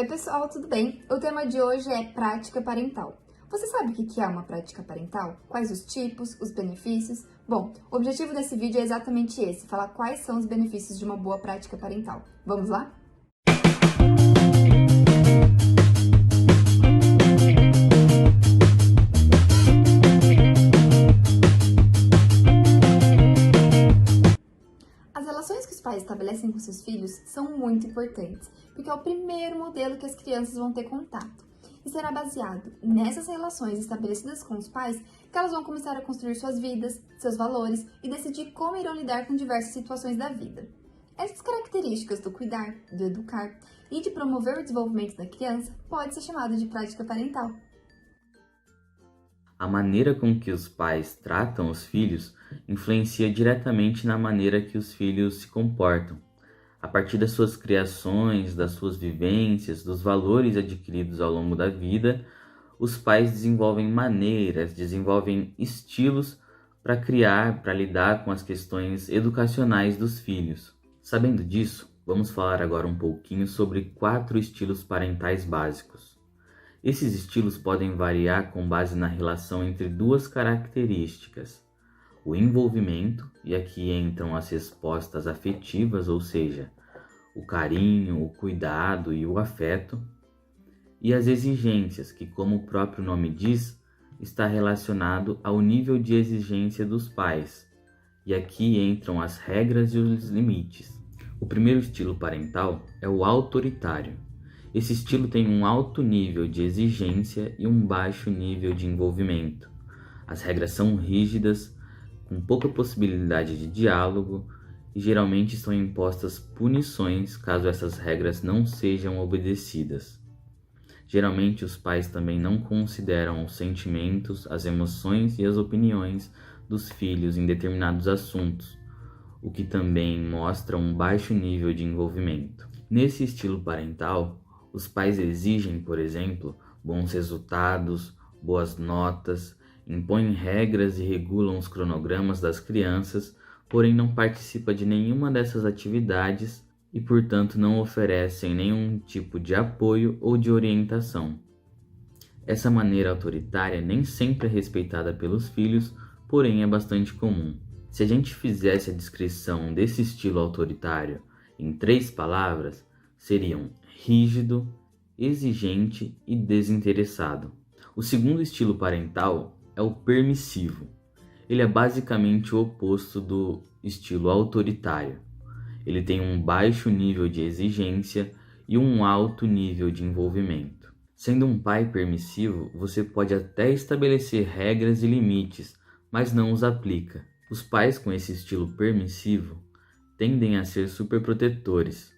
Oi pessoal, tudo bem? O tema de hoje é prática parental. Você sabe o que é uma prática parental? Quais os tipos, os benefícios? Bom, o objetivo desse vídeo é exatamente esse, falar quais são os benefícios de uma boa prática parental. Vamos lá? As relações que os pais estabelecem com seus filhos são muito importantes, porque é o primeiro modelo que as crianças vão ter contato. E será baseado nessas relações estabelecidas com os pais que elas vão começar a construir suas vidas, seus valores e decidir como irão lidar com diversas situações da vida. Essas características do cuidar, do educar e de promover o desenvolvimento da criança pode ser chamado de prática parental. A maneira com que os pais tratam os filhos influencia diretamente na maneira que os filhos se comportam. A partir das suas criações, das suas vivências, dos valores adquiridos ao longo da vida, os pais desenvolvem maneiras, desenvolvem estilos para criar, para lidar com as questões educacionais dos filhos. Sabendo disso, vamos falar agora um pouquinho sobre 4 estilos parentais básicos. Esses estilos podem variar com base na relação entre 2 características: o envolvimento, e aqui entram as respostas afetivas, ou seja, o carinho, o cuidado e o afeto, e as exigências, que, como o próprio nome diz, está relacionado ao nível de exigência dos pais, e aqui entram as regras e os limites. O primeiro estilo parental é o autoritário. Esse estilo tem um alto nível de exigência e um baixo nível de envolvimento. As regras são rígidas, com pouca possibilidade de diálogo, e geralmente são impostas punições caso essas regras não sejam obedecidas. Geralmente os pais também não consideram os sentimentos, as emoções e as opiniões dos filhos em determinados assuntos, o que também mostra um baixo nível de envolvimento. Nesse estilo parental, os pais exigem, por exemplo, bons resultados, boas notas, impõem regras e regulam os cronogramas das crianças, porém não participam de nenhuma dessas atividades e, portanto, não oferecem nenhum tipo de apoio ou de orientação. Essa maneira autoritária nem sempre é respeitada pelos filhos, porém é bastante comum. Se a gente fizesse a descrição desse estilo autoritário em 3 palavras, seriam rígido, exigente e desinteressado. O segundo estilo parental é o permissivo. Ele é basicamente o oposto do estilo autoritário. Ele tem um baixo nível de exigência e um alto nível de envolvimento. Sendo um pai permissivo, você pode até estabelecer regras e limites, mas não os aplica. Os pais com esse estilo permissivo tendem a ser superprotetores.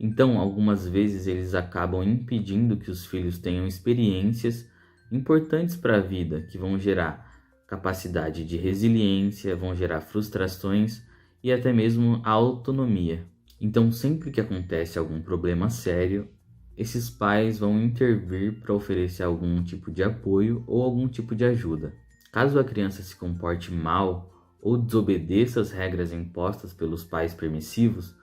Então, algumas vezes eles acabam impedindo que os filhos tenham experiências importantes para a vida, que vão gerar capacidade de resiliência, vão gerar frustrações e até mesmo a autonomia. Então, sempre que acontece algum problema sério, esses pais vão intervir para oferecer algum tipo de apoio ou algum tipo de ajuda. Caso a criança se comporte mal ou desobedeça as regras impostas pelos pais permissivos,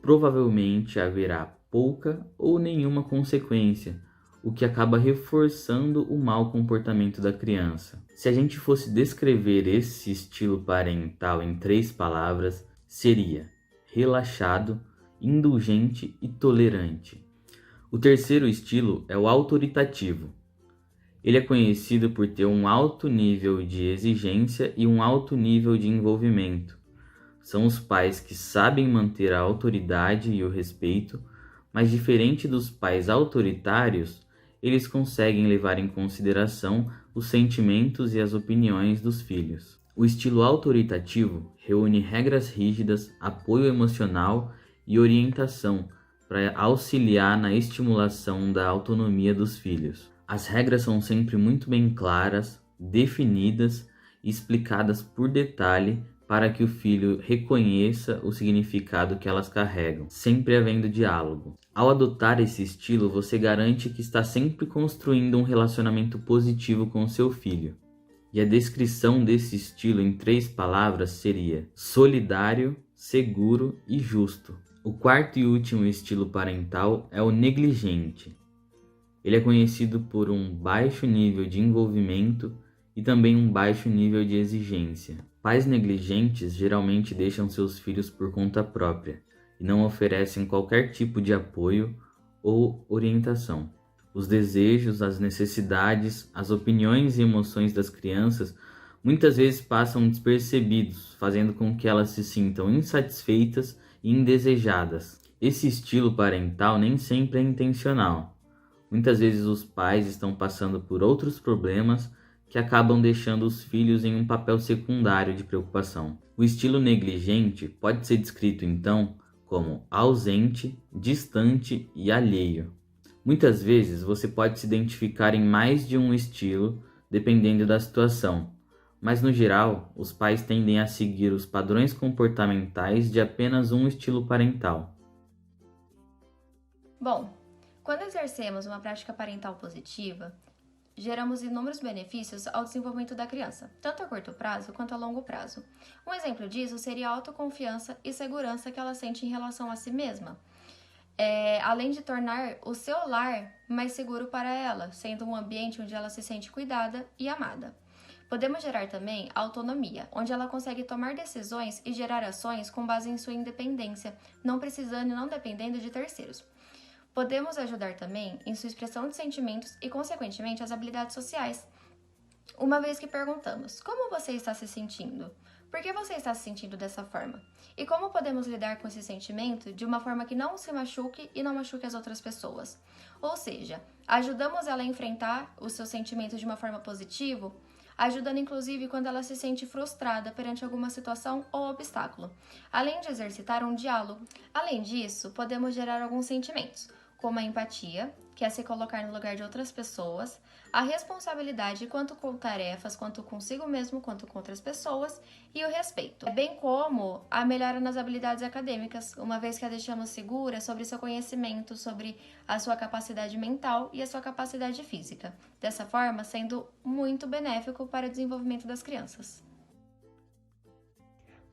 provavelmente haverá pouca ou nenhuma consequência, o que acaba reforçando o mau comportamento da criança. Se a gente fosse descrever esse estilo parental em 3 palavras, seria relaxado, indulgente e tolerante. O terceiro estilo é o autoritativo. Ele é conhecido por ter um alto nível de exigência e um alto nível de envolvimento. São os pais que sabem manter a autoridade e o respeito, mas diferente dos pais autoritários, eles conseguem levar em consideração os sentimentos e as opiniões dos filhos. O estilo autoritativo reúne regras rígidas, apoio emocional e orientação para auxiliar na estimulação da autonomia dos filhos. As regras são sempre muito bem claras, definidas e explicadas por detalhe para que o filho reconheça o significado que elas carregam, sempre havendo diálogo. Ao adotar esse estilo, você garante que está sempre construindo um relacionamento positivo com o seu filho. E a descrição desse estilo em 3 palavras seria solidário, seguro e justo. O quarto e último estilo parental é o negligente. Ele é conhecido por um baixo nível de envolvimento e também um baixo nível de exigência. Pais negligentes geralmente deixam seus filhos por conta própria e não oferecem qualquer tipo de apoio ou orientação. Os desejos, as necessidades, as opiniões e emoções das crianças muitas vezes passam despercebidos, fazendo com que elas se sintam insatisfeitas e indesejadas. Esse estilo parental nem sempre é intencional. Muitas vezes os pais estão passando por outros problemas que acabam deixando os filhos em um papel secundário de preocupação. O estilo negligente pode ser descrito então como ausente, distante e alheio. Muitas vezes você pode se identificar em mais de um estilo, dependendo da situação, mas no geral, os pais tendem a seguir os padrões comportamentais de apenas um estilo parental. Bom, quando exercemos uma prática parental positiva, geramos inúmeros benefícios ao desenvolvimento da criança, tanto a curto prazo quanto a longo prazo. Um exemplo disso seria a autoconfiança e segurança que ela sente em relação a si mesma. Além de tornar o seu lar mais seguro para ela, sendo um ambiente onde ela se sente cuidada e amada. Podemos gerar também autonomia, onde ela consegue tomar decisões e gerar ações com base em sua independência, não precisando e não dependendo de terceiros. Podemos ajudar também em sua expressão de sentimentos e, consequentemente, as habilidades sociais. Uma vez que perguntamos, como você está se sentindo? Por que você está se sentindo dessa forma? E como podemos lidar com esse sentimento de uma forma que não se machuque e não machuque as outras pessoas? Ou seja, ajudamos ela a enfrentar os seus sentimentos de uma forma positiva, ajudando inclusive quando ela se sente frustrada perante alguma situação ou obstáculo, além de exercitar um diálogo. Além disso, podemos gerar alguns sentimentos, como a empatia, que é se colocar no lugar de outras pessoas, a responsabilidade quanto com tarefas, quanto consigo mesmo, quanto com outras pessoas, e o respeito, bem como a melhora nas habilidades acadêmicas, uma vez que a deixamos segura sobre seu conhecimento, sobre a sua capacidade mental e a sua capacidade física, dessa forma sendo muito benéfico para o desenvolvimento das crianças.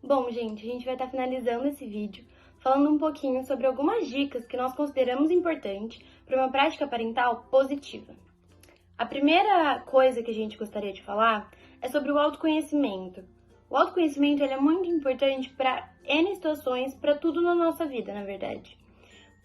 Bom, gente, a gente vai estar finalizando esse vídeo falando um pouquinho sobre algumas dicas que nós consideramos importantes para uma prática parental positiva. A primeira coisa que a gente gostaria de falar é sobre o autoconhecimento. O autoconhecimento ele é muito importante para N situações, para tudo na nossa vida, na verdade.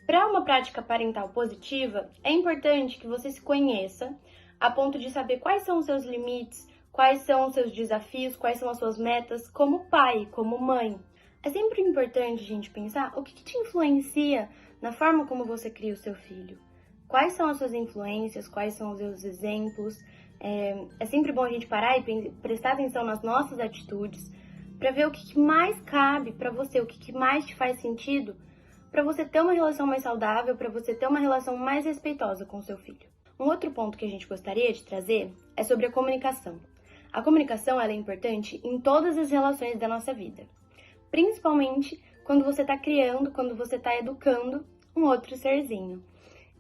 Para uma prática parental positiva, é importante que você se conheça a ponto de saber quais são os seus limites, quais são os seus desafios, quais são as suas metas como pai, como mãe. É sempre importante a gente pensar o que te influencia na forma como você cria o seu filho. Quais são as suas influências, quais são os seus exemplos. É sempre bom a gente parar e prestar atenção nas nossas atitudes para ver o que mais cabe para você, o que mais te faz sentido para você ter uma relação mais saudável, para você ter uma relação mais respeitosa com o seu filho. Um outro ponto que a gente gostaria de trazer é sobre a comunicação. A comunicação ela é importante em todas as relações da nossa vida, principalmente quando você está criando, quando você está educando um outro serzinho.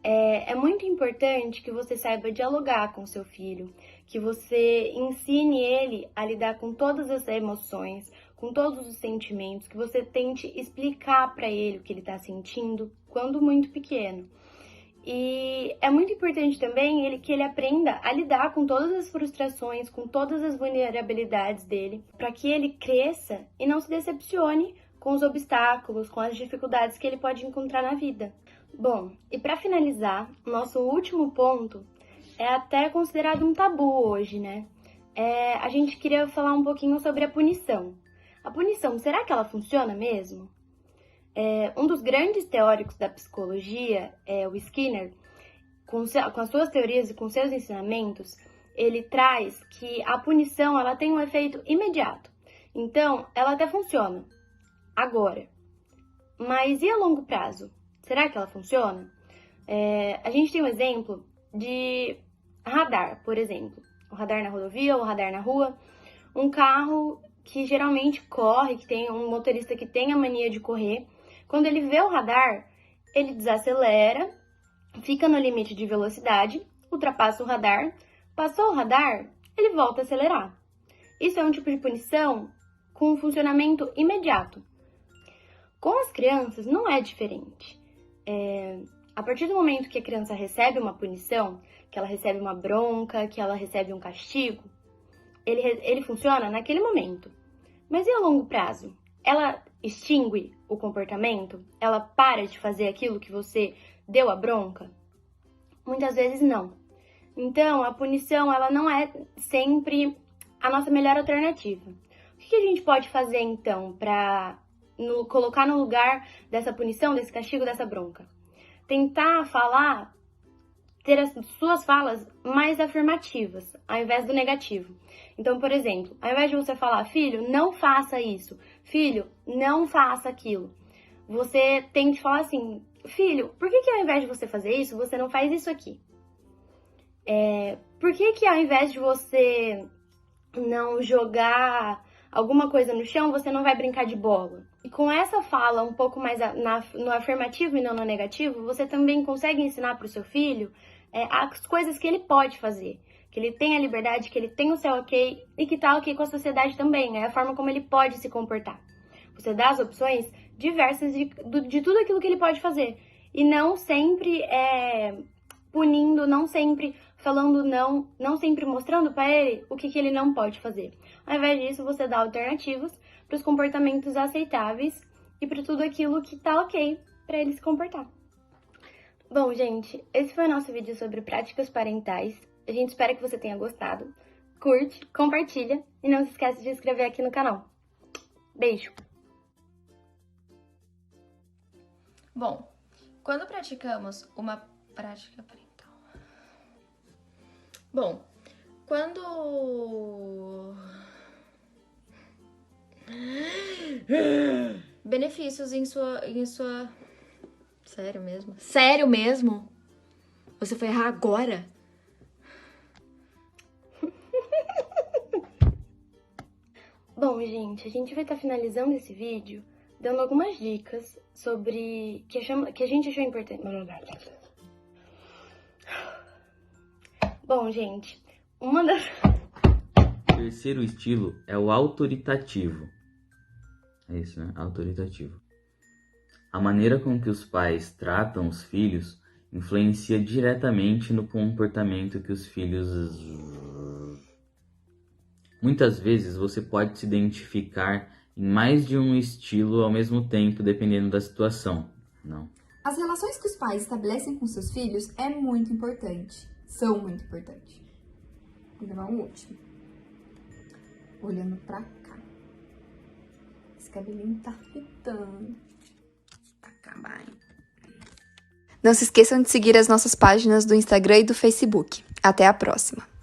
É muito importante que você saiba dialogar com seu filho, que você ensine ele a lidar com todas as emoções, com todos os sentimentos, que você tente explicar para ele o que ele está sentindo quando muito pequeno. E é muito importante também que ele aprenda a lidar com todas as frustrações, com todas as vulnerabilidades dele, para que ele cresça e não se decepcione com os obstáculos, com as dificuldades que ele pode encontrar na vida. Bom, e para finalizar, nosso último ponto é até considerado um tabu hoje, né? A gente queria falar um pouquinho sobre a punição. A punição, será que ela funciona mesmo? Um dos grandes teóricos da psicologia, o Skinner, com as suas teorias e com seus ensinamentos, ele traz que a punição ela tem um efeito imediato. Então, ela até funciona agora. Mas e a longo prazo? Será que ela funciona? A gente tem um exemplo de radar, por exemplo. O radar na rodovia ou o radar na rua. Um carro que geralmente corre, que tem um motorista que tem a mania de correr. Quando ele vê o radar, ele desacelera, fica no limite de velocidade, ultrapassa o radar. Passou o radar, ele volta a acelerar. Isso é um tipo de punição com um funcionamento imediato. Com as crianças não é diferente. A partir do momento que a criança recebe uma punição, que ela recebe uma bronca, que ela recebe um castigo, ele funciona naquele momento. Mas e a longo prazo? Ela extingue o comportamento? Ela para de fazer aquilo que você deu a bronca? Muitas vezes não. Então, a punição ela não é sempre a nossa melhor alternativa. O que a gente pode fazer, então, para colocar no lugar dessa punição, desse castigo, dessa bronca? Tentar ter as suas falas mais afirmativas, ao invés do negativo. Então, por exemplo, ao invés de você falar, filho, não faça isso, filho, não faça aquilo, você tem que falar assim, filho, por que ao invés de você fazer isso, você não faz isso aqui? Por que ao invés de você não jogar alguma coisa no chão, você não vai brincar de bola? E com essa fala um pouco mais no afirmativo e não no negativo, você também consegue ensinar para o seu filho as coisas que ele pode fazer, que ele tem a liberdade, que ele tem o seu ok e que tá ok com a sociedade também, é a forma como ele pode se comportar. Você dá as opções diversas de tudo aquilo que ele pode fazer e não sempre punindo, não sempre falando não sempre mostrando para ele o que ele não pode fazer. Ao invés disso, você dá alternativas para os comportamentos aceitáveis e para tudo aquilo que tá ok para ele se comportar. Bom, gente, esse foi o nosso vídeo sobre práticas parentais. A gente espera que você tenha gostado. Curte, compartilha e não se esqueça de se inscrever aqui no canal. Beijo! Bom, quando praticamos uma prática parental... Bom, quando... Benefícios em sua... Sério mesmo? Sério mesmo? Você foi errar agora? Bom, gente, a gente vai estar finalizando esse vídeo dando algumas dicas sobre que a gente achou importante. Bom, gente, uma das... O terceiro estilo é o autoritativo. É isso, né? Autoritativo. A maneira com que os pais tratam os filhos influencia diretamente no comportamento que os filhos... Muitas vezes você pode se identificar em mais de um estilo ao mesmo tempo, dependendo da situação. Não. As relações que os pais estabelecem com seus filhos é muito importante. São muito importantes. Vou gravar um último. Olhando pra cá. Esse cabelinho tá fitando. Acabar. Não se esqueçam de seguir as nossas páginas do Instagram e do Facebook. Até a próxima!